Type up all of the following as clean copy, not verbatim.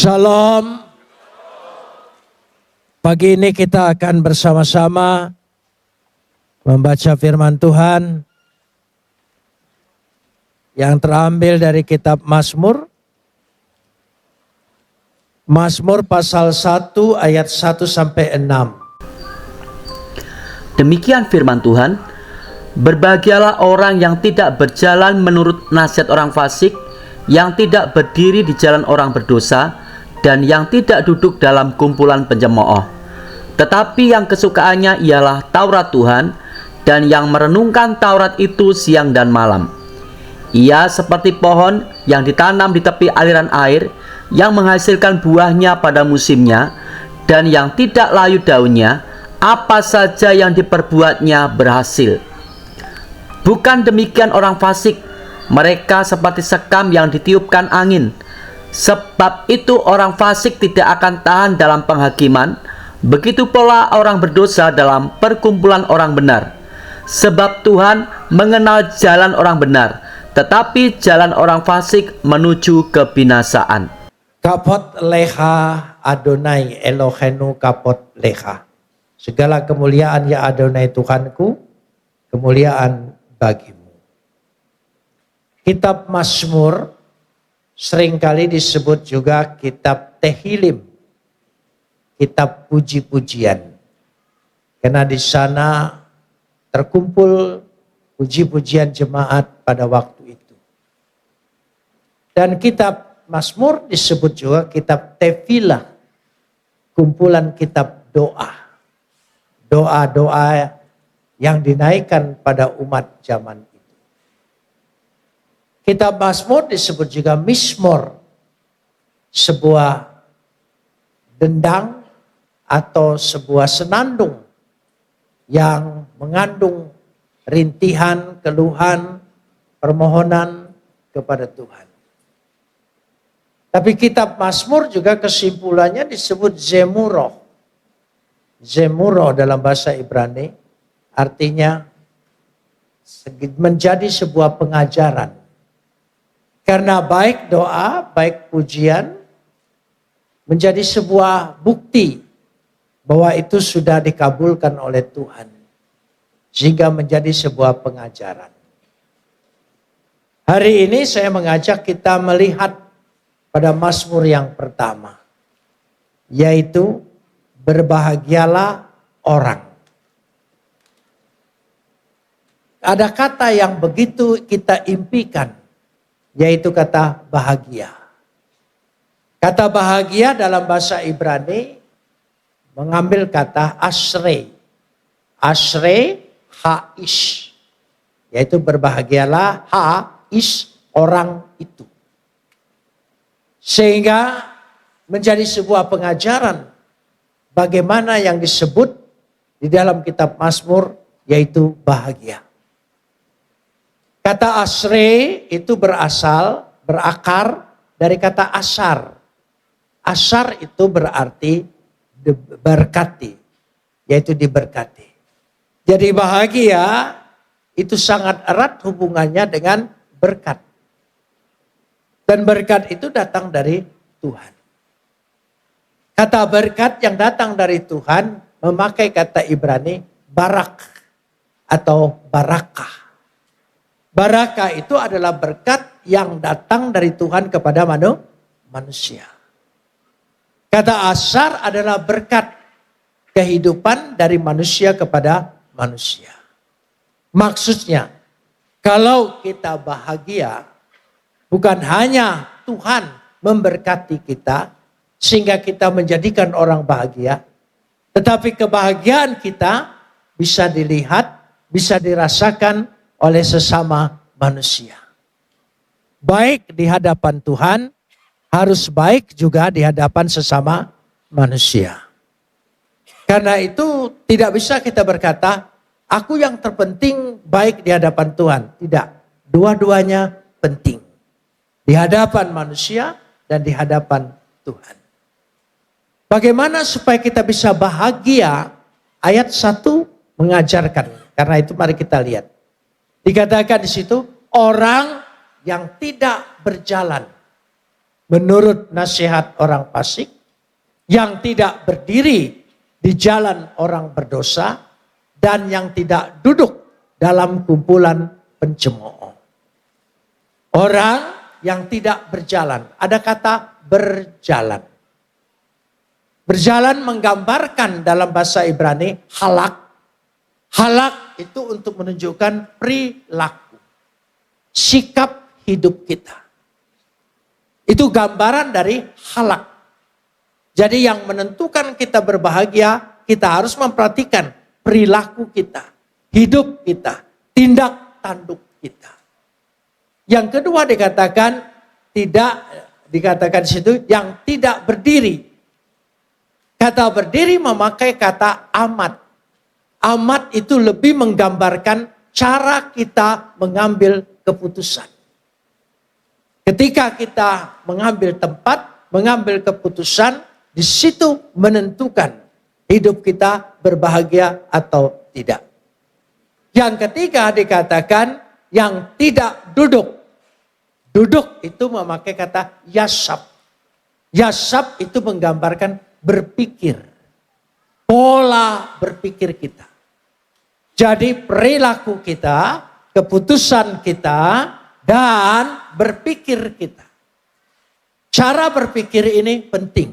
Shalom. Pagi ini kita akan bersama-sama membaca firman Tuhan yang terambil dari kitab Mazmur. Mazmur pasal 1 ayat 1 sampai 6. Demikian firman Tuhan, berbahagialah orang yang tidak berjalan menurut nasihat orang fasik, yang tidak berdiri di jalan orang berdosa, dan yang tidak duduk dalam kumpulan pencemooh. Tetapi yang kesukaannya ialah Taurat Tuhan, dan yang merenungkan Taurat itu siang dan malam. Ia seperti pohon yang ditanam di tepi aliran air, yang menghasilkan buahnya pada musimnya, dan yang tidak layu daunnya, apa saja yang diperbuatnya berhasil. Bukan demikian orang fasik, mereka seperti sekam yang ditiupkan angin. Sebab itu orang fasik tidak akan tahan dalam penghakiman, begitu pula orang berdosa dalam perkumpulan orang benar. Sebab Tuhan mengenal jalan orang benar, tetapi jalan orang fasik menuju kebinasaan. Kapot leha Adonai Elohenu kapot leha. Segala kemuliaan ya Adonai Tuhanku, kemuliaan bagimu. Kitab Mazmur seringkali disebut juga kitab Tehillim, kitab puji-pujian. Karena di sana terkumpul puji-pujian jemaat pada waktu itu. Dan kitab Mazmur disebut juga kitab Tefilah, kumpulan kitab doa. Doa-doa yang dinaikkan pada umat zaman itu. Kitab Mazmur disebut juga Mizmor, sebuah dendang atau sebuah senandung yang mengandung rintihan, keluhan, permohonan kepada Tuhan. Tapi kitab Mazmur juga kesimpulannya disebut Zemuroh. Zemuroh dalam bahasa Ibrani artinya menjadi sebuah pengajaran. Karena baik doa, baik pujian menjadi sebuah bukti bahwa itu sudah dikabulkan oleh Tuhan. Sehingga menjadi sebuah pengajaran. Hari ini saya mengajak kita melihat pada Mazmur yang pertama. Yaitu berbahagialah orang. Ada kata yang begitu kita impikan. Yaitu kata bahagia. Kata bahagia dalam bahasa Ibrani mengambil kata asre. Asre haish. Yaitu berbahagialah haish orang itu. Sehingga menjadi sebuah pengajaran bagaimana yang disebut di dalam kitab Mazmur yaitu bahagia. Kata asre itu berakar dari kata asar. Asar itu berarti diberkati, yaitu diberkati. Jadi bahagia itu sangat erat hubungannya dengan berkat. Dan berkat itu datang dari Tuhan. Kata berkat yang datang dari Tuhan memakai kata Ibrani barak atau barakah. Barakah itu adalah berkat yang datang dari Tuhan kepada manusia. Kata asar adalah berkat kehidupan dari manusia kepada manusia. Maksudnya, kalau kita bahagia, bukan hanya Tuhan memberkati kita, sehingga kita menjadikan orang bahagia, tetapi kebahagiaan kita bisa dilihat, bisa dirasakan oleh sesama manusia. Baik di hadapan Tuhan, harus baik juga di hadapan sesama manusia. Karena itu tidak bisa kita berkata, aku yang terpenting baik di hadapan Tuhan. Tidak, dua-duanya penting. Di hadapan manusia dan di hadapan Tuhan. Bagaimana supaya kita bisa bahagia? Ayat 1 mengajarkan. Karena itu mari kita lihat. Dikatakan di situ, orang yang tidak berjalan menurut nasihat orang fasik, yang tidak berdiri di jalan orang berdosa, dan yang tidak duduk dalam kumpulan pencemooh. Orang yang tidak berjalan, ada kata berjalan. Berjalan menggambarkan dalam bahasa Ibrani halak. Halak itu untuk menunjukkan perilaku, sikap hidup kita. Itu gambaran dari halak. Jadi yang menentukan kita berbahagia, kita harus memperhatikan perilaku kita, hidup kita, tindak tanduk kita. Yang kedua dikatakan di situ yang tidak berdiri. Kata berdiri memakai kata amat. Amat itu lebih menggambarkan cara kita mengambil keputusan. Ketika kita mengambil tempat, mengambil keputusan, di situ menentukan hidup kita berbahagia atau tidak. Yang ketiga dikatakan yang tidak duduk. Duduk itu memakai kata yasab. Yasab itu menggambarkan berpikir. Pola berpikir kita. Jadi perilaku kita, keputusan kita, dan berpikir kita. Cara berpikir ini penting.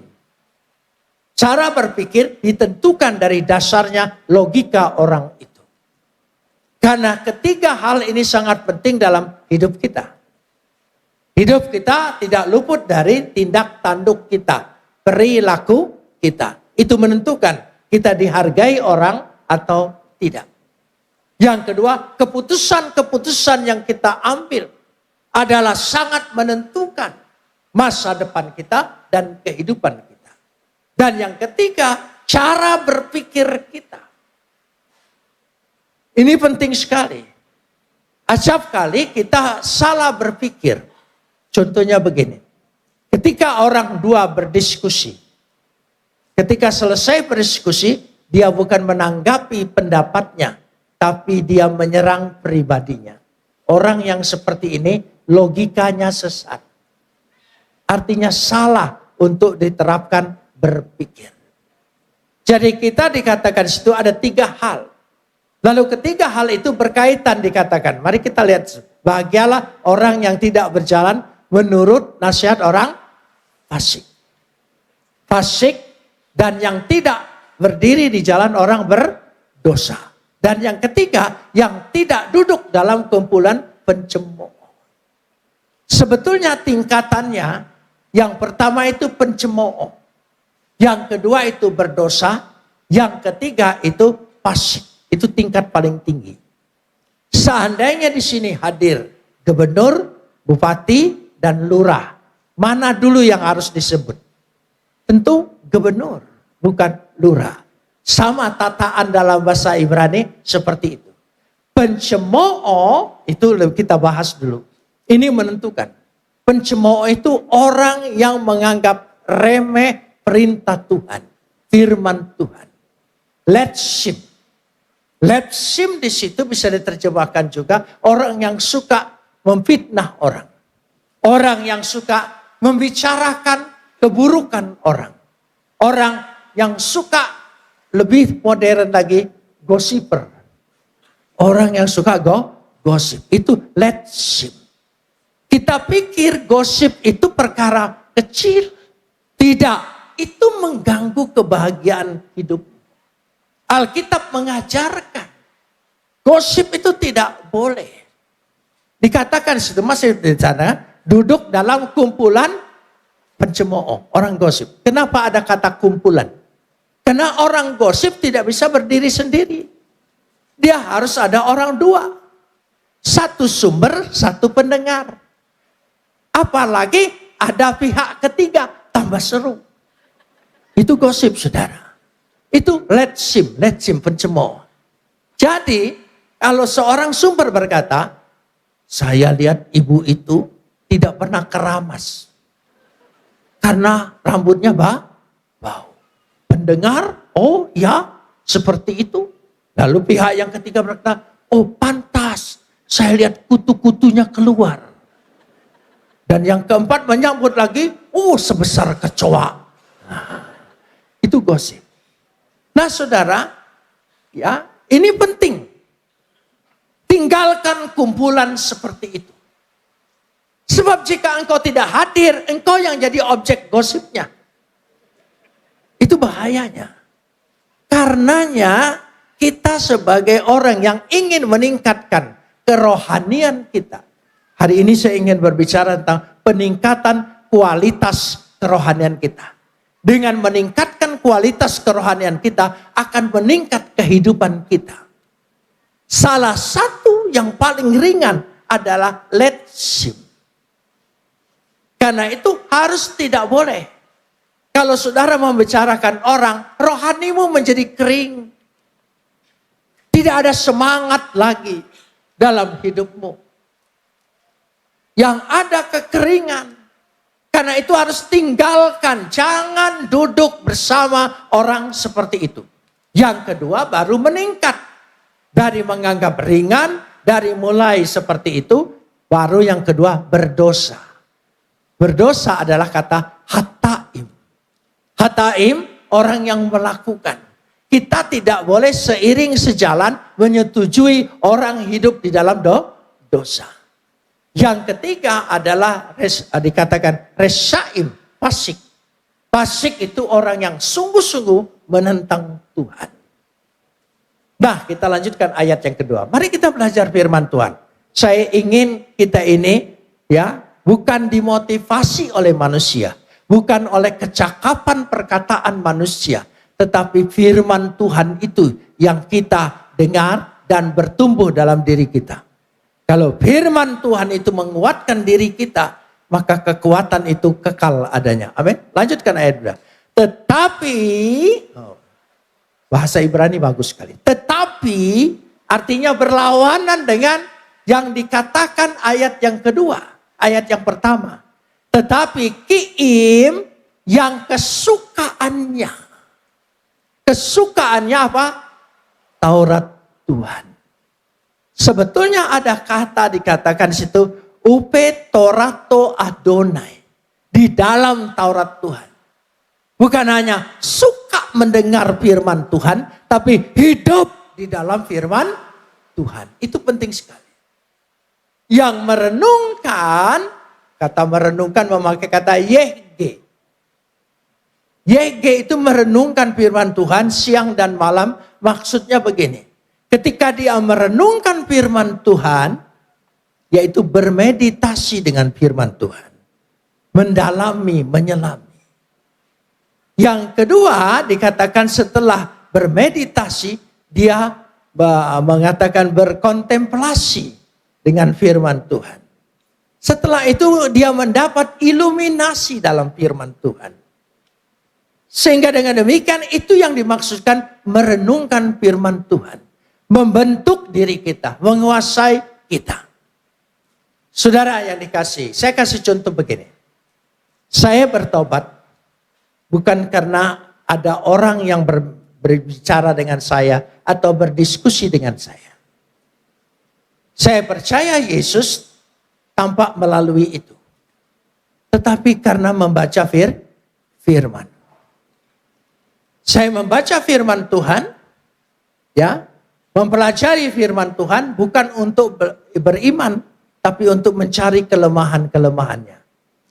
Cara berpikir ditentukan dari dasarnya logika orang itu. Karena ketiga hal ini sangat penting dalam hidup kita. Hidup kita tidak luput dari tindak tanduk kita, perilaku kita. Itu menentukan kita dihargai orang atau tidak. Yang kedua, keputusan-keputusan yang kita ambil adalah sangat menentukan masa depan kita dan kehidupan kita. Dan yang ketiga, cara berpikir kita. Ini penting sekali. Acap kali kita salah berpikir. Contohnya begini. Ketika orang dua berdiskusi. Ketika selesai berdiskusi, dia bukan menanggapi pendapatnya. Tapi dia menyerang pribadinya. Orang yang seperti ini logikanya sesat. Artinya salah untuk diterapkan berpikir. Jadi kita dikatakan situ ada tiga hal. Lalu ketiga hal itu berkaitan dikatakan. Mari kita lihat. Bahagialah orang yang tidak berjalan menurut nasihat orang fasik. Fasik dan yang tidak berdiri di jalan orang berdosa. Dan yang ketiga, yang tidak duduk dalam kumpulan pencemooh. Sebetulnya tingkatannya, yang pertama itu pencemooh. Yang kedua itu berdosa. Yang ketiga itu fasik. Itu tingkat paling tinggi. Seandainya di sini hadir gubernur, bupati, dan lurah. Mana dulu yang harus disebut? Tentu gubernur, bukan lurah. Sama tataan dalam bahasa Ibrani seperti itu. Pencemooh itu kita bahas dulu. Ini menentukan. Pencemooh itu orang yang menganggap remeh perintah Tuhan. Firman Tuhan. Letship. Letship di situ bisa diterjemahkan juga orang yang suka memfitnah orang. Orang yang suka membicarakan keburukan orang. Orang yang suka lebih modern lagi, gossiper. Orang yang suka gosip. Itu letship. Kita pikir gosip itu perkara kecil. Tidak. Itu mengganggu kebahagiaan hidup. Alkitab mengajarkan. Gosip itu tidak boleh. Dikatakan situ masih di sana. Duduk dalam kumpulan pencemooh. Orang gosip. Kenapa ada kata kumpulan? Karena orang gosip tidak bisa berdiri sendiri. Dia harus ada orang dua. Satu sumber, satu pendengar. Apalagi ada pihak ketiga, tambah seru. Itu gosip, saudara. Itu letship pencemooh. Jadi, kalau seorang sumber berkata, saya lihat ibu itu tidak pernah keramas. Karena rambutnya bau. Pendengar, oh ya, seperti itu. Lalu pihak yang ketiga berkata, oh pantas, saya lihat kutu-kutunya keluar. Dan yang keempat menyambut lagi, sebesar kecoa. Nah, itu gosip. Nah saudara, ya ini penting. Tinggalkan kumpulan seperti itu. Sebab jika engkau tidak hadir, engkau yang jadi objek gosipnya. Itu bahayanya. Karenanya kita sebagai orang yang ingin meningkatkan kerohanian kita. Hari ini saya ingin berbicara tentang peningkatan kualitas kerohanian kita. Dengan meningkatkan kualitas kerohanian kita akan meningkat kehidupan kita. Salah satu yang paling ringan adalah leadership. Karena itu harus tidak boleh. Kalau saudara membicarakan orang, rohanimu menjadi kering. Tidak ada semangat lagi dalam hidupmu. Yang ada kekeringan. Karena itu harus tinggalkan. Jangan duduk bersama orang seperti itu. Yang kedua baru meningkat. Dari menganggap ringan, dari mulai seperti itu, baru yang kedua berdosa. Berdosa adalah kata hataim. Hataim orang yang melakukan. Kita tidak boleh seiring sejalan menyetujui orang hidup di dalam dosa. Yang ketiga adalah dikatakan resyaim, fasik. Fasik itu orang yang sungguh-sungguh menentang Tuhan. Nah, kita lanjutkan ayat yang kedua. Mari kita belajar firman Tuhan. Saya ingin kita ini bukan dimotivasi oleh manusia. Bukan oleh kecakapan perkataan manusia. Tetapi firman Tuhan itu yang kita dengar dan bertumbuh dalam diri kita. Kalau firman Tuhan itu menguatkan diri kita, maka kekuatan itu kekal adanya. Amin. Lanjutkan ayat 2. Tetapi, bahasa Ibrani bagus sekali. Tetapi artinya berlawanan dengan yang dikatakan ayat yang kedua. Ayat yang pertama. Tetapi kiim yang kesukaannya. Kesukaannya apa? Taurat Tuhan. Sebetulnya ada kata dikatakan di situ. Upe Torato Adonai. Di dalam Taurat Tuhan. Bukan hanya suka mendengar firman Tuhan. Tapi hidup di dalam firman Tuhan. Itu penting sekali. Yang merenungkan, kata merenungkan memakai kata yehge. Yehge itu merenungkan firman Tuhan siang dan malam. Maksudnya begini. Ketika dia merenungkan firman Tuhan, yaitu bermeditasi dengan firman Tuhan. Mendalami, menyelami. Yang kedua dikatakan setelah bermeditasi, dia mengatakan berkontemplasi dengan firman Tuhan. Setelah itu dia mendapat iluminasi dalam firman Tuhan. Sehingga dengan demikian itu yang dimaksudkan merenungkan firman Tuhan. Membentuk diri kita, menguasai kita. Saudara yang dikasih, saya kasih contoh begini. Saya bertobat bukan karena ada orang yang berbicara dengan saya atau berdiskusi dengan saya. Saya percaya Yesus tampak melalui itu. Tetapi karena membaca firman. Saya membaca firman Tuhan, mempelajari firman Tuhan bukan untuk beriman, tapi untuk mencari kelemahan-kelemahannya.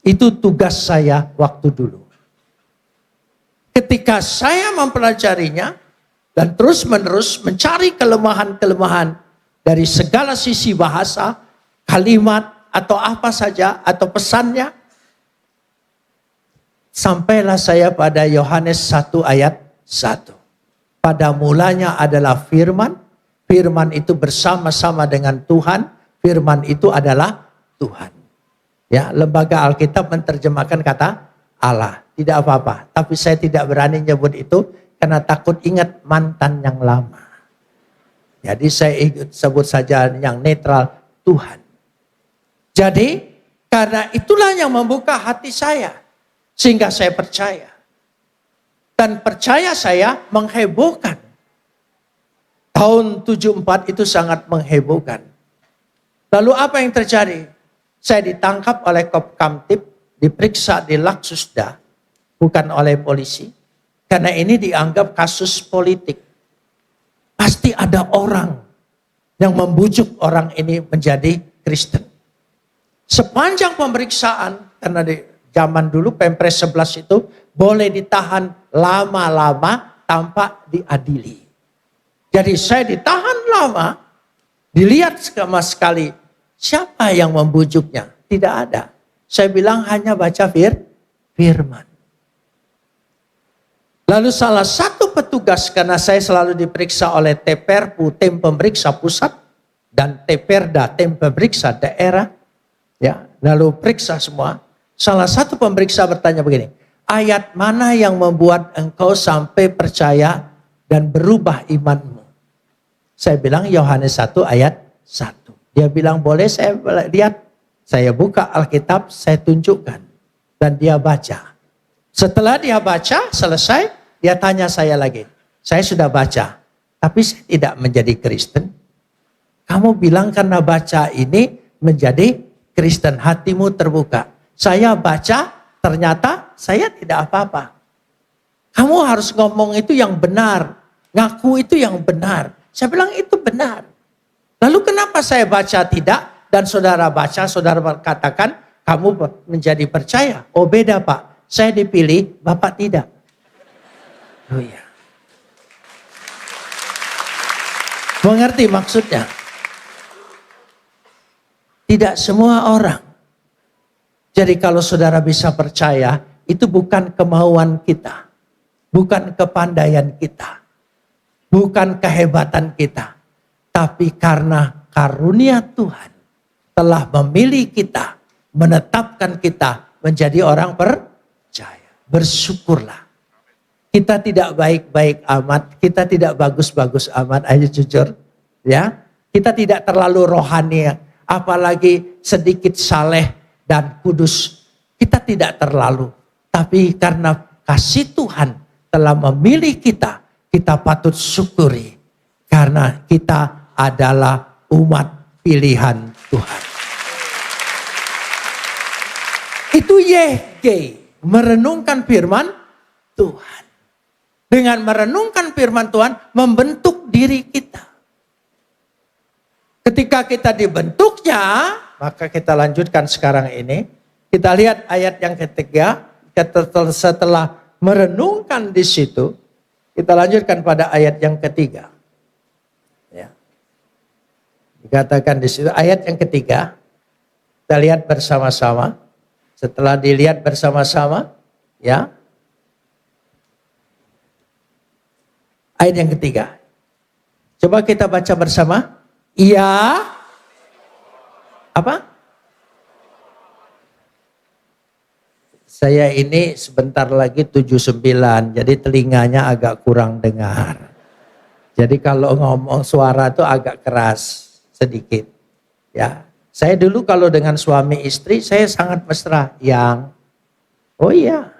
Itu tugas saya waktu dulu. Ketika saya mempelajarinya dan terus-menerus mencari kelemahan-kelemahan dari segala sisi bahasa, kalimat, atau apa saja, atau pesannya. Sampailah saya pada Yohanes 1 ayat 1. Pada mulanya adalah firman. Firman itu bersama-sama dengan Tuhan. Firman itu adalah Tuhan. Ya, lembaga Alkitab menerjemahkan kata Allah. Tidak apa-apa. Tapi saya tidak berani nyebut itu karena takut ingat mantan yang lama. Jadi saya sebut saja yang netral, Tuhan. Jadi karena itulah yang membuka hati saya. Sehingga saya percaya. Dan percaya saya menghebohkan. Tahun 74 itu sangat menghebohkan. Lalu apa yang terjadi? Saya ditangkap oleh Kop Kamtib diperiksa di Laksusda, bukan oleh polisi, karena ini dianggap kasus politik. Pasti ada orang yang membujuk orang ini menjadi Kristen. Sepanjang pemeriksaan, karena di zaman dulu Pempres 11 itu boleh ditahan lama-lama tanpa diadili. Jadi saya ditahan lama, dilihat sama sekali siapa yang membujuknya. Tidak ada. Saya bilang hanya baca firman. Lalu salah satu petugas, karena saya selalu diperiksa oleh TPRPU, tim pemeriksa pusat, dan TPRDA, tim pemeriksa daerah, ya, lalu periksa semua. Salah satu pemeriksa bertanya begini, ayat mana yang membuat engkau sampai percaya dan berubah imanmu? Saya bilang Yohanes 1 ayat 1. Dia bilang boleh saya lihat. Saya buka Alkitab, saya tunjukkan. Dan dia baca. Setelah dia baca, selesai, dia tanya saya lagi. Saya sudah baca, tapi saya tidak menjadi Kristen. Kamu bilang karena baca ini menjadi Kristen, hatimu terbuka. Saya baca, ternyata saya tidak apa-apa. Kamu harus ngomong itu yang benar. Ngaku itu yang benar. Saya bilang itu benar. Lalu kenapa saya baca tidak? Dan saudara baca, saudara katakan, kamu menjadi percaya. Oh beda Pak, saya dipilih, Bapak tidak. Oh iya. Mengerti maksudnya? Tidak semua orang. Jadi kalau saudara bisa percaya, itu bukan kemauan kita. Bukan kepandaian kita. Bukan kehebatan kita. Tapi karena karunia Tuhan telah memilih kita, menetapkan kita menjadi orang percaya. Bersyukurlah. Kita tidak baik-baik amat, kita tidak bagus-bagus amat, ayo jujur. Ya, kita tidak terlalu rohani, apalagi sedikit saleh dan kudus. Kita tidak terlalu. Tapi karena kasih Tuhan telah memilih kita, kita patut syukuri. Karena kita adalah umat pilihan Tuhan. Itu YG, merenungkan firman Tuhan. Dengan merenungkan firman Tuhan, membentuk diri kita. Ketika kita dibentuknya, maka kita lanjutkan sekarang ini. Kita lihat ayat yang ketiga, setelah merenungkan di situ, kita lanjutkan pada ayat yang ketiga. Ya. Dikatakan di situ ayat yang ketiga, kita lihat bersama-sama. Setelah dilihat bersama-sama, ya. Ayat yang ketiga. Coba kita baca bersama. Ia apa? Saya ini sebentar lagi 79, jadi telinganya agak kurang dengar. Jadi kalau ngomong suara itu agak keras sedikit. Ya. Saya dulu kalau dengan suami istri saya sangat mesra. Yang oh iya.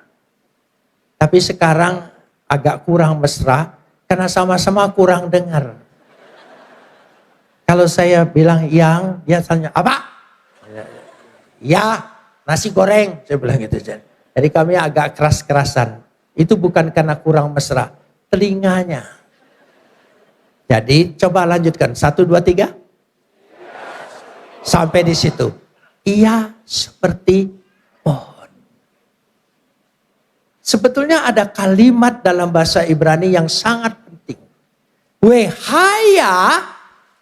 Tapi sekarang agak kurang mesra karena sama-sama kurang dengar. Kalau saya bilang yang, dia tanya apa? Ya, nasi goreng. Saya bilang gitu. Jadi kami agak keras-kerasan. Itu bukan karena kurang mesra. Telinganya. Jadi coba lanjutkan. 1, 2, 3. Sampai di situ. Ia seperti pohon. Sebetulnya ada kalimat dalam bahasa Ibrani yang sangat penting. Wehaya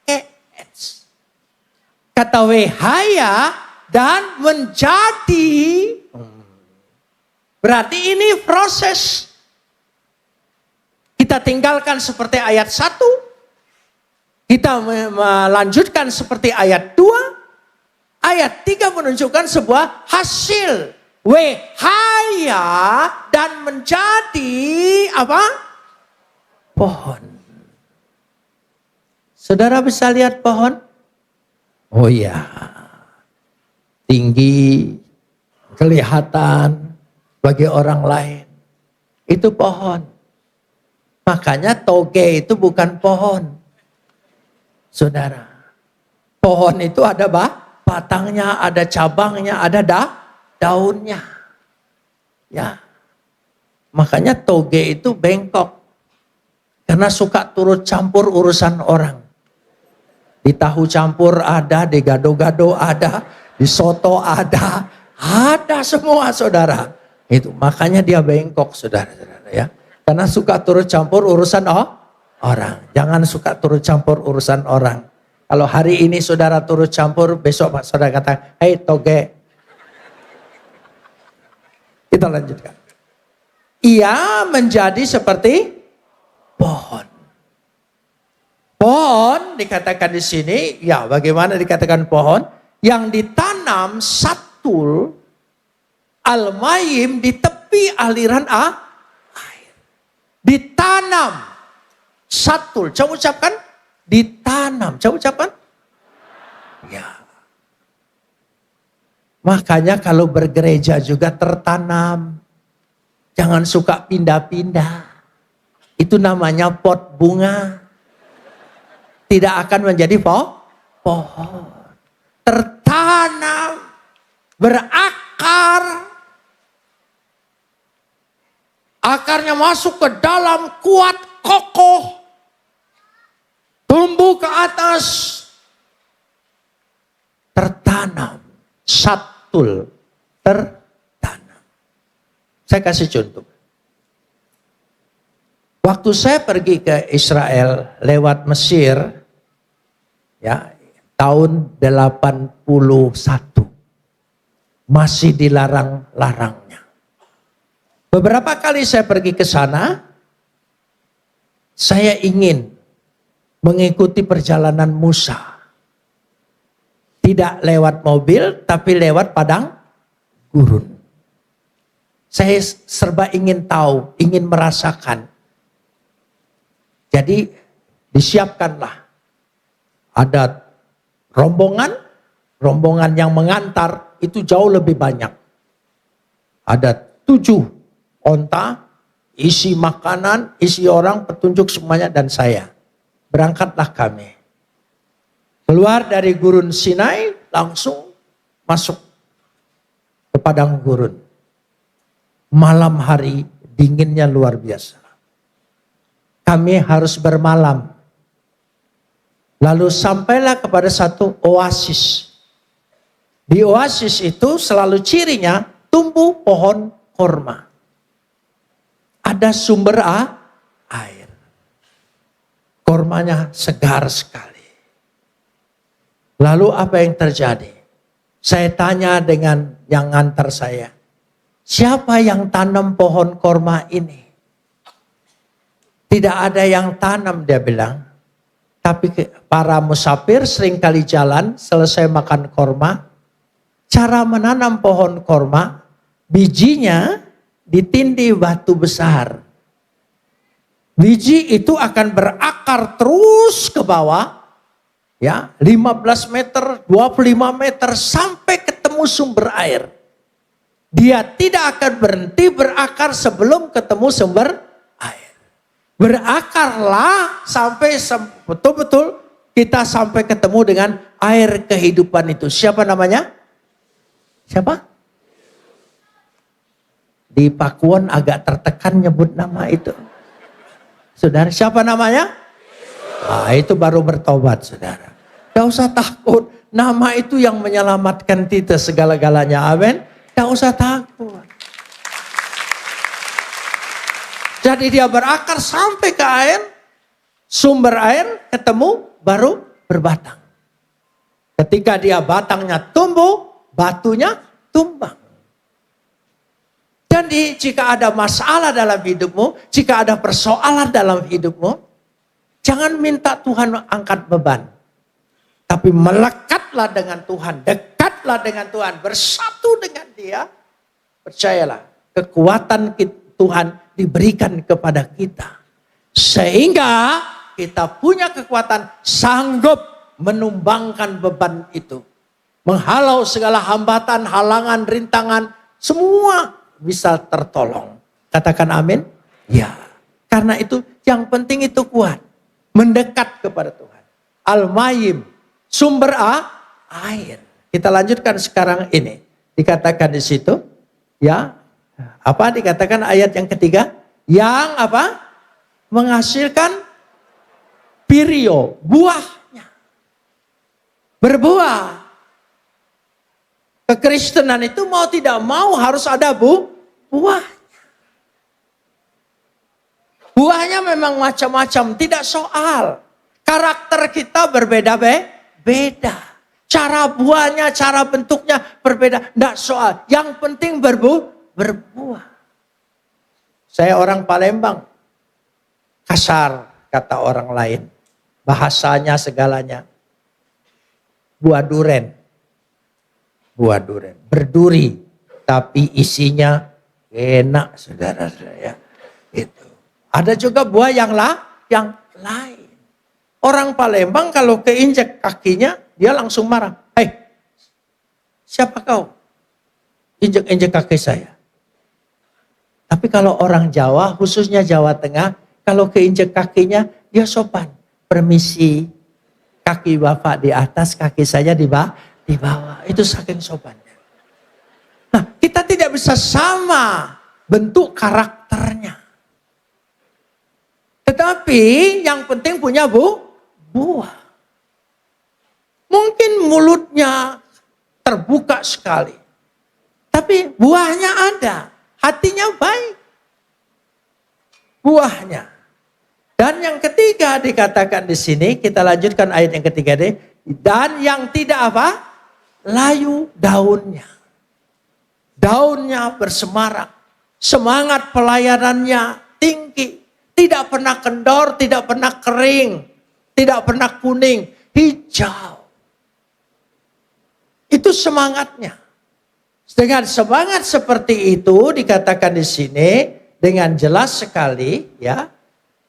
keets. Kata wehaya dan menjadi. Berarti ini proses. Kita tinggalkan seperti ayat 1. Kita melanjutkan seperti ayat 2. Ayat 3 menunjukkan sebuah hasil. Wehaya dan menjadi apa? Pohon. Saudara bisa lihat pohon? Oh iya. Tinggi, kelihatan bagi orang lain. Itu pohon. Makanya toge itu bukan pohon. Saudara, pohon itu ada batangnya, ada cabangnya, ada daunnya. Ya. Makanya toge itu bengkok. Karena suka turut campur urusan orang. Di tahu campur ada, di gado-gado ada, di soto ada semua saudara. Itu makanya dia bengkok saudara-saudara ya. Karena suka turut campur urusan orang. Jangan suka turut campur urusan orang. Kalau hari ini saudara turut campur, besok saudara kata, "Hei toge." Kita lanjutkan. Ia menjadi seperti pohon. Pohon dikatakan di sini, ya bagaimana dikatakan pohon? Yang ditanam satul al-mayim di tepi aliran air. Ditanam satul. Coba ucapkan. Ditanam. Coba ucapkan. Ya. Makanya kalau bergereja juga tertanam. Jangan suka pindah-pindah. Itu namanya pot bunga. Tidak akan menjadi pohon. Tertanam. Berakar. Akarnya masuk ke dalam, kuat, kokoh. Tumbuh ke atas. Tertanam. Satul. Tertanam. Saya kasih contoh. Waktu saya pergi ke Israel lewat Mesir. Ya, tahun 81. Masih dilarang-larangnya. Beberapa kali saya pergi ke sana. Saya ingin mengikuti perjalanan Musa. Tidak lewat mobil, tapi lewat padang gurun. Saya serba ingin tahu, ingin merasakan. Jadi disiapkanlah. Ada rombongan yang mengantar itu jauh lebih banyak. Ada 7 onta, isi makanan, isi orang, petunjuk semuanya dan saya. Berangkatlah kami. Keluar dari gurun Sinai, langsung masuk ke padang gurun. Malam hari, dinginnya luar biasa. Kami harus bermalam. Lalu sampailah kepada satu oasis. Di oasis itu selalu cirinya tumbuh pohon korma. Ada sumber air. Kormanya segar sekali. Lalu apa yang terjadi? Saya tanya dengan yang ngantar saya. Siapa yang tanam pohon korma ini? Tidak ada yang tanam, dia bilang. Tapi para musafir seringkali jalan, selesai makan korma. Cara menanam pohon korma, bijinya ditindih batu besar. Biji itu akan berakar terus ke bawah. Ya, 15 meter, 25 meter sampai ketemu sumber air. Dia tidak akan berhenti berakar sebelum ketemu sumber air. Berakarlah sampai betul-betul kita sampai ketemu dengan air kehidupan itu. Siapa namanya? Siapa? Di Pakuan agak tertekan nyebut nama itu. Saudara, siapa namanya? Ah, itu baru bertobat, saudara. Tidak usah takut. Nama itu yang menyelamatkan kita segala-galanya. Amin. Tidak usah takut. Jadi dia berakar sampai ke air. Sumber air ketemu baru berbatang. Ketika dia batangnya tumbuh, batunya tumbang. Jadi jika ada masalah dalam hidupmu, jika ada persoalan dalam hidupmu, jangan minta Tuhan angkat beban. Tapi melekatlah dengan Tuhan, dekatlah dengan Tuhan, bersatu dengan Dia. Percayalah, kekuatan Tuhan diberikan kepada kita. Sehingga kita punya kekuatan sanggup menumbangkan beban itu. Menghalau segala hambatan, halangan, rintangan, semua bisa tertolong. Katakan amin. Ya, karena itu yang penting itu kuat. Mendekat kepada Tuhan. Al-Mayim, sumber air. Kita lanjutkan sekarang ini. Dikatakan di situ, ya, apa dikatakan ayat yang ketiga? Yang apa? Menghasilkan pirio, buahnya. Berbuah. Kekristenan itu mau tidak mau harus ada buah. Buahnya memang macam-macam, tidak soal. Karakter kita berbeda-beda. Cara buahnya, cara bentuknya berbeda, tidak soal. Yang penting berbuah. Saya orang Palembang. Kasar, kata orang lain. Bahasanya segalanya. Buah duren. Buah duren. Berduri. Tapi isinya enak, saudara-saudara ya. Itu. Ada juga buah yang lain. Orang Palembang kalau keinjak kakinya, dia langsung marah. Hei, siapa kau? Injek-injek kaki saya. Tapi kalau orang Jawa, khususnya Jawa Tengah, kalau keinjek kakinya, dia sopan. Permisi, kaki bapak di atas, kaki saya di bawah. Itu saking sopannya. Nah, kita tidak bisa sama bentuk karakternya. Tetapi yang penting punya buah. Mungkin mulutnya terbuka sekali. Tapi buahnya ada. Hatinya baik. Buahnya. Dan yang ketiga dikatakan di sini, kita lanjutkan ayat yang ketiga deh. Dan yang tidak apa? Layu daunnya. Daunnya bersemarak. Semangat pelayanannya tinggi. Tidak pernah kendor, tidak pernah kering. Tidak pernah kuning. Hijau. Itu semangatnya. Dengan semangat seperti itu dikatakan di sini dengan jelas sekali ya.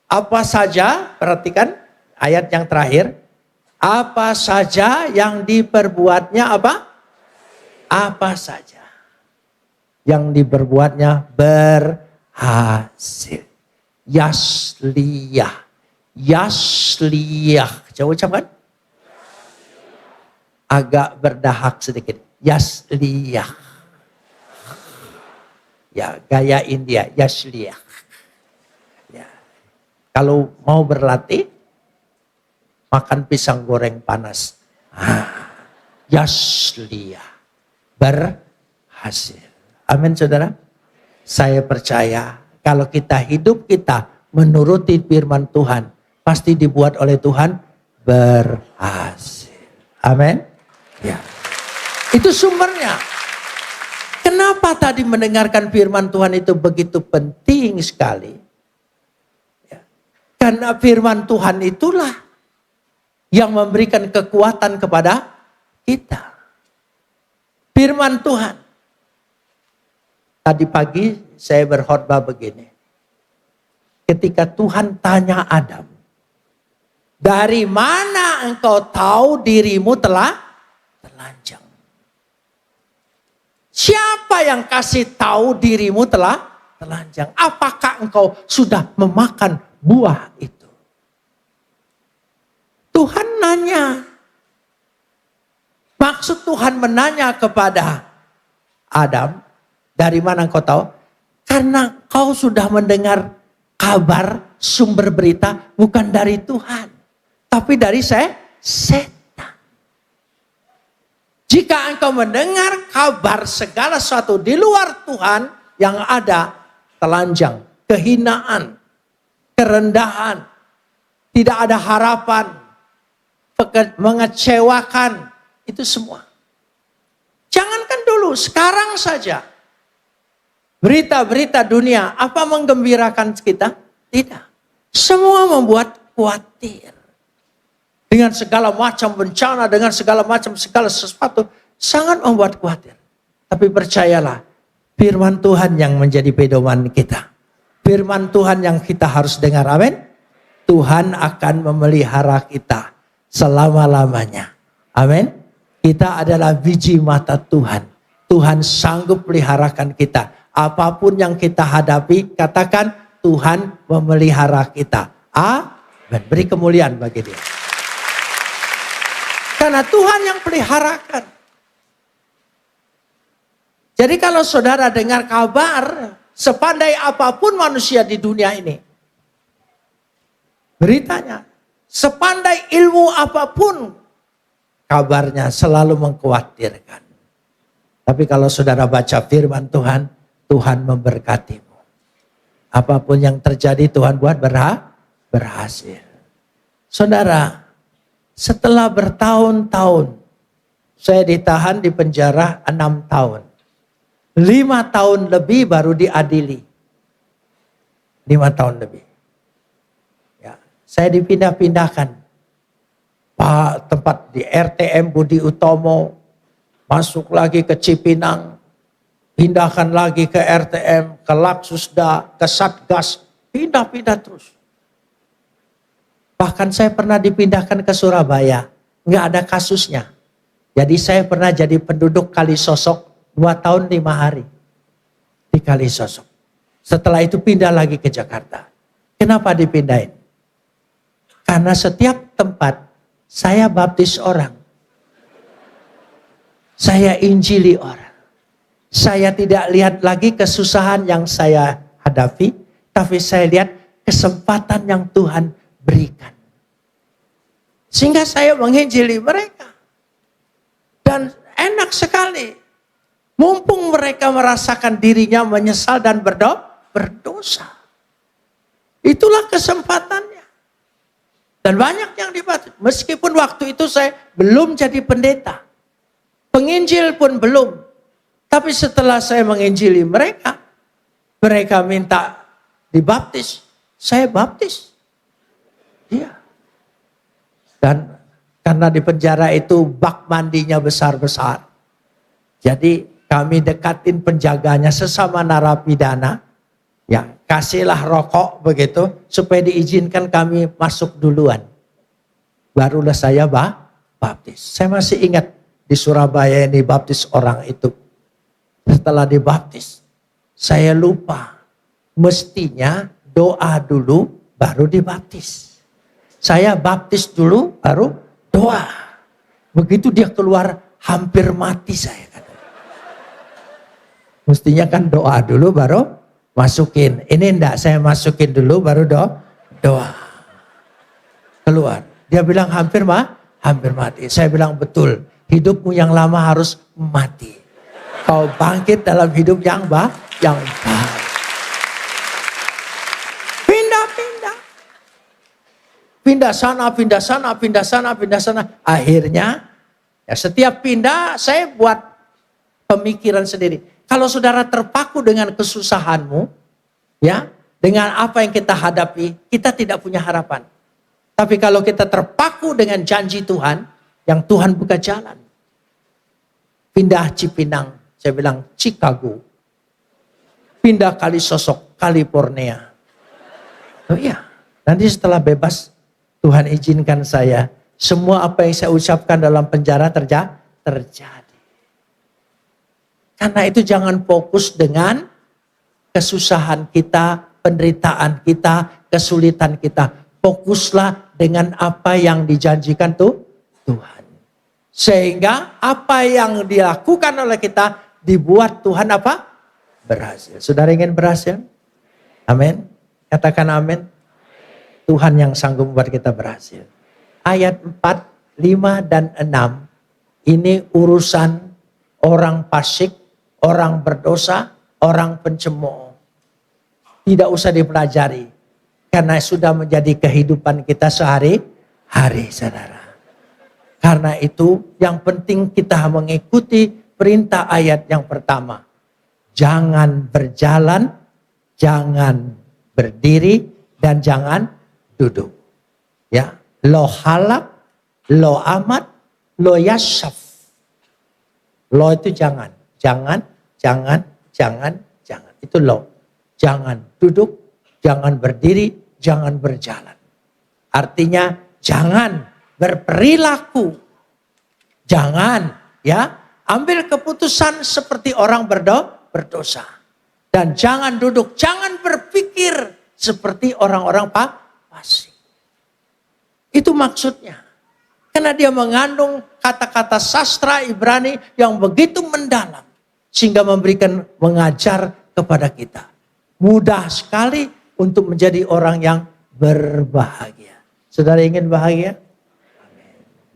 Apa saja, perhatikan ayat yang terakhir. Apa saja yang diperbuatnya apa? Apa saja yang diperbuatnya berhasil. Yasliyah. Yasliyah. Coba ucapkan. Agak berdahak sedikit. Yasliyah. Ya, gaya India. Yasliyah. Ya. Kalau mau berlatih, makan pisang goreng panas. Yasliyah. Berhasil. Amin, saudara. Saya percaya kalau kita hidup kita menuruti firman Tuhan, pasti dibuat oleh Tuhan berhasil. Amin. Ya. Itu sumbernya. Kenapa tadi mendengarkan firman Tuhan itu begitu penting sekali? Ya. Karena firman Tuhan itulah yang memberikan kekuatan kepada kita. Firman Tuhan. Tadi pagi saya berkhotbah begini. Ketika Tuhan tanya Adam, dari mana engkau tahu dirimu telah telanjang? Siapa yang kasih tahu dirimu telah telanjang? Apakah engkau sudah memakan buah itu? Tuhan nanya. Maksud Tuhan menanya kepada Adam, dari mana engkau tahu? Karena kau sudah mendengar kabar, sumber berita bukan dari Tuhan. Tapi dari setan. Jika engkau mendengar kabar segala sesuatu di luar Tuhan, yang ada telanjang, kehinaan, kerendahan, tidak ada harapan, mengecewakan, itu semua. Jangankan dulu, sekarang saja. Berita-berita dunia, apa menggembirakan kita? Tidak. Semua membuat khawatir. Dengan segala macam bencana, dengan segala sesuatu, sangat membuat khawatir. Tapi percayalah, firman Tuhan yang menjadi pedoman kita. Firman Tuhan yang kita harus dengar, amin. Tuhan akan memelihara kita selama-lamanya. Amin. Kita adalah biji mata Tuhan. Tuhan sanggup peliharakan kita. Apapun yang kita hadapi, katakan Tuhan memelihara kita. Amin. Beri kemuliaan bagi Dia. Karena Tuhan yang peliharakan. Jadi kalau saudara dengar kabar, sepandai apapun manusia di dunia ini, beritanya, sepandai ilmu apapun, kabarnya selalu mengkhawatirkan. Tapi kalau saudara baca firman Tuhan, Tuhan memberkatimu. Apapun yang terjadi Tuhan buat berhasil. Saudara, setelah bertahun-tahun, saya ditahan di penjara 6 tahun. 5 tahun lebih baru diadili. 5 tahun lebih. Ya, saya dipindah-pindahkan. Pak, tempat di RTM Budi Utomo, masuk lagi ke Cipinang, pindahkan lagi ke RTM, ke Laksusda, ke Satgas, pindah-pindah terus. Bahkan saya pernah dipindahkan ke Surabaya, nggak ada kasusnya. Jadi saya pernah jadi penduduk Kalisosok 2 tahun 5 hari di Kalisosok. Setelah itu pindah lagi ke Jakarta. Kenapa dipindahin? Karena setiap tempat saya baptis orang. Saya injili orang. Saya tidak lihat lagi kesusahan yang saya hadapi, tapi saya lihat kesempatan yang Tuhan berikan. Sehingga saya menginjili mereka. Dan enak sekali. Mumpung mereka merasakan dirinya menyesal dan berdosa. Itulah kesempatannya. Dan banyak yang dibaptis. Meskipun waktu itu saya belum jadi pendeta. Penginjil pun belum. Tapi setelah saya menginjili mereka, mereka minta dibaptis. Saya baptis. Iya. Dan karena di penjara itu bak mandinya besar-besar. Jadi kami dekatin penjaganya sesama narapidana. Ya, kasihlah rokok begitu supaya diizinkan kami masuk duluan. Barulah saya baptis. Saya masih ingat di Surabaya ini baptis orang itu. Setelah dibaptis, saya lupa. Mestinya doa dulu baru dibaptis. Saya baptis dulu baru doa. Begitu dia keluar hampir mati saya. Mestinya kan doa dulu baru masukin. Ini enggak, saya masukin dulu baru doa. Keluar. Dia bilang hampir mati. Saya bilang betul. Hidupmu yang lama harus mati. Kau bangkit dalam hidup yang baru. Pindah-pindah. Pindah sana. Akhirnya ya setiap pindah saya buat pemikiran sendiri. Kalau saudara terpaku dengan kesusahanmu, ya, dengan apa yang kita hadapi, kita tidak punya harapan. Tapi kalau kita terpaku dengan janji Tuhan, yang Tuhan buka jalan. Pindah Cipinang, saya bilang Chicago. Pindah Kalisosok, California. Oh iya, nanti setelah bebas, Tuhan izinkan saya, semua apa yang saya ucapkan dalam penjara terjadi. Karena itu jangan fokus dengan kesusahan kita, penderitaan kita, kesulitan kita. Fokuslah dengan apa yang dijanjikan Tuhan. Sehingga apa yang dilakukan oleh kita dibuat Tuhan apa? Berhasil. Saudara ingin berhasil? Amin. Katakan amin. Tuhan yang sanggup membuat kita berhasil. Ayat 4, 5 dan 6. Ini urusan orang fasik, orang berdosa, orang pencemooh. Tidak usah dipelajari. Karena sudah menjadi kehidupan kita sehari-hari, saudara. Karena itu yang penting kita mengikuti perintah ayat yang pertama. Jangan berjalan, jangan berdiri, dan jangan duduk. Ya, lo halak, lo amat, lo yasaf. Lo itu jangan. Jangan. Itu lo. Jangan duduk, jangan berdiri, jangan berjalan. Artinya jangan berperilaku. Jangan ya ambil keputusan seperti orang berdosa. Dan jangan duduk, jangan berpikir seperti orang-orang fasik. Itu maksudnya. Karena dia mengandung kata-kata sastra Ibrani yang begitu mendalam. sehingga mengajar kepada kita. Mudah sekali untuk menjadi orang yang berbahagia. Saudara ingin bahagia?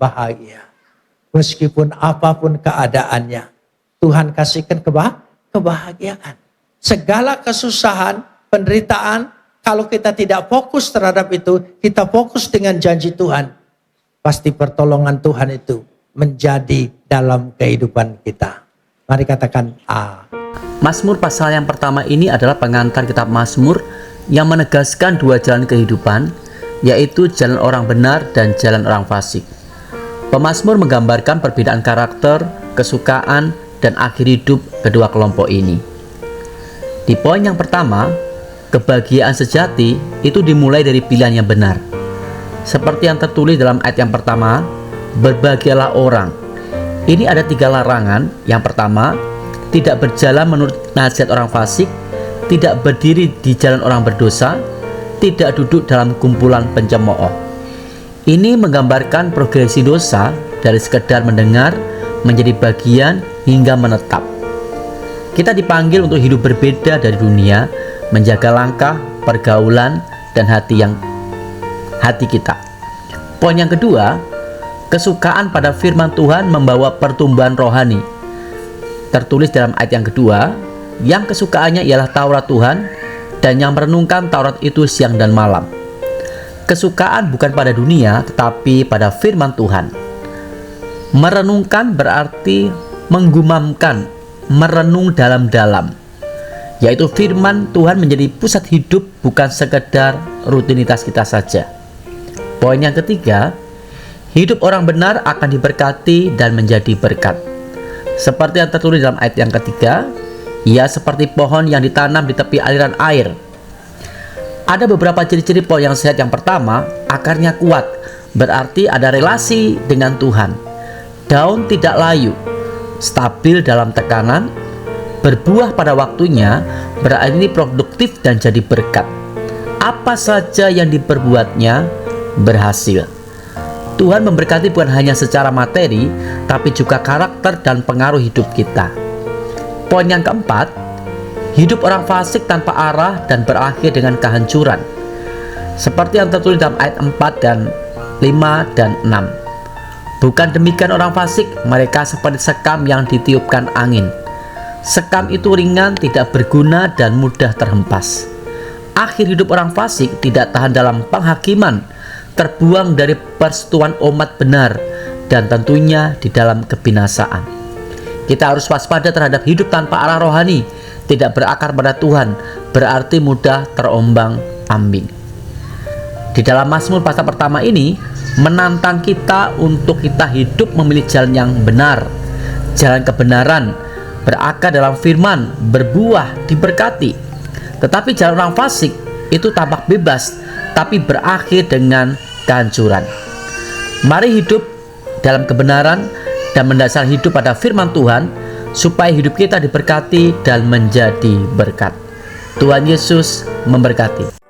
Bahagia. Meskipun apapun keadaannya, Tuhan kasihkan kebahagiaan. Segala kesusahan, penderitaan, kalau kita tidak fokus terhadap itu, kita fokus dengan janji Tuhan, pasti pertolongan Tuhan itu menjadi dalam kehidupan kita. Mari katakan A. Mazmur pasal yang pertama ini adalah pengantar kitab Mazmur yang menegaskan dua jalan kehidupan, yaitu jalan orang benar dan jalan orang fasik. Pemazmur menggambarkan perbedaan karakter, kesukaan, dan akhir hidup kedua kelompok ini. Di poin yang pertama, kebahagiaan sejati itu dimulai dari pilihan yang benar. Seperti yang tertulis dalam ayat yang pertama, berbahagialah orang. Ini ada 3 larangan. Yang pertama, tidak berjalan menurut nasihat orang fasik, tidak berdiri di jalan orang berdosa, tidak duduk dalam kumpulan pencemooh. Ini menggambarkan progresi dosa dari sekedar mendengar menjadi bagian hingga menetap. Kita dipanggil untuk hidup berbeda dari dunia, menjaga langkah, pergaulan, dan hati kita. Poin yang kedua, kesukaan pada firman Tuhan membawa pertumbuhan rohani. Tertulis dalam ayat yang kedua, yang kesukaannya ialah Taurat Tuhan, dan yang merenungkan Taurat itu siang dan malam. Kesukaan bukan pada dunia, tetapi pada firman Tuhan. Merenungkan berarti menggumamkan, merenung dalam-dalam, yaitu firman Tuhan menjadi pusat hidup, bukan sekedar rutinitas kita saja. Poin yang ketiga, hidup orang benar akan diberkati dan menjadi berkat. Seperti yang tertulis dalam ayat yang ketiga, ia seperti pohon yang ditanam di tepi aliran air. Ada beberapa ciri-ciri pohon yang sehat. Yang pertama, akarnya kuat, berarti ada relasi dengan Tuhan. Daun tidak layu, stabil dalam tekanan, berbuah pada waktunya, berarti produktif dan jadi berkat. Apa saja yang diperbuatnya berhasil. Tuhan memberkati bukan hanya secara materi, tapi juga karakter dan pengaruh hidup kita. Poin yang keempat, hidup orang fasik tanpa arah dan berakhir dengan kehancuran. Seperti yang tertulis dalam ayat 4 dan 5 dan 6. Bukan demikian orang fasik, mereka seperti sekam yang ditiupkan angin. Sekam itu ringan, tidak berguna, dan mudah terhempas. Akhir hidup orang fasik tidak tahan dalam penghakiman, terbuang dari persekutuan umat benar, dan tentunya di dalam kebinasaan. Kita harus waspada terhadap hidup tanpa arah rohani, tidak berakar pada Tuhan, berarti mudah terombang-ambing. Di dalam Mazmur pasal pertama ini menantang kita untuk kita hidup memilih jalan yang benar, jalan kebenaran, berakar dalam firman, berbuah, diberkati. Tetapi jalan orang fasik itu tampak bebas, tapi berakhir dengan kehancuran. Mari hidup dalam kebenaran dan mendasar hidup pada firman Tuhan, supaya hidup kita diberkati dan menjadi berkat. Tuhan Yesus memberkati.